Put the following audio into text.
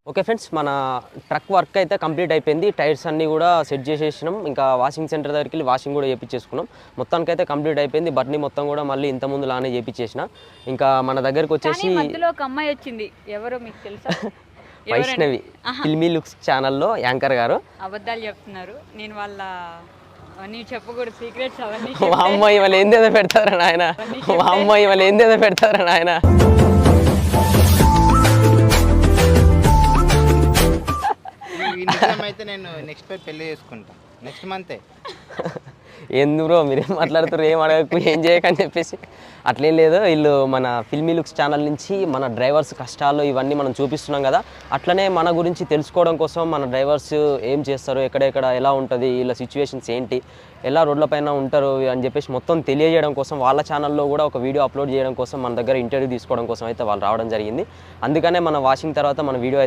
Okay friends, మన truck work అయితే complete అయిపోయింది. టైర్స్ అన్నీ కూడా సెట్ చేసేసినాం. ఇంకా వాషింగ్ సెంటర్ దగ్గరికి వెళ్ళి వాషింగ్ కూడా చేయించేసుకున్నాం. మొత్తానికి అయితే కంప్లీట్ అయిపోయింది. బట్ని మొత్తం కూడా మళ్ళీ ఇంతకుముందు లానే చేయించేసిన. ఇంకా మన దగ్గరికి వచ్చేసి మధ్యలో ఒక అమ్మాయి వచ్చింది, ఎవరో మీకు తెలుసా? వైష్ణవి ఫిల్మీ లుక్స్ ఛానల్లో యాంకర్ గారు. అబద్ధాలు చెప్తున్నారు, నేను వాళ్ళ అవన్నీ చెప్పకూడదు, సీక్రెట్స్ అవన్నీ. అమ్మాయి వాళ్ళు ఏందేదో పెడతారా నాయన, అమ్మాయి వాళ్ళు ఏందేదో పెడతారా నాయన. అయితే నేను నెక్స్ట్ పెళ్లి చేసుకుంటా, నెక్స్ట్ మంతే. ఎందుకు బ్రో మీరేం మాట్లాడుతారు, ఏం అడగకు, ఏం చేయకని చెప్పేసి అట్లేం లేదు. వీళ్ళు మన ఫిల్మీ లుక్స్ ఛానల్ నుంచి మన డ్రైవర్స్ కష్టాలు ఇవన్నీ మనం చూపిస్తున్నాం కదా, అట్లనే మన గురించి తెలుసుకోవడం కోసం మన డ్రైవర్స్ ఏం చేస్తారు, ఎక్కడెక్కడ ఎలా ఉంటుంది, వీళ్ళ సిచ్యువేషన్స్ ఏంటి, ఎలా రోడ్లపైన ఉంటారు అని చెప్పేసి మొత్తం తెలియజేయడం కోసం వాళ్ళ ఛానల్లో కూడా ఒక వీడియో అప్లోడ్ చేయడం కోసం మన దగ్గర ఇంటర్వ్యూ తీసుకోవడం కోసం అయితే వాళ్ళు రావడం జరిగింది. అందుకనే మన వాషింగ్ తర్వాత మన వీడియో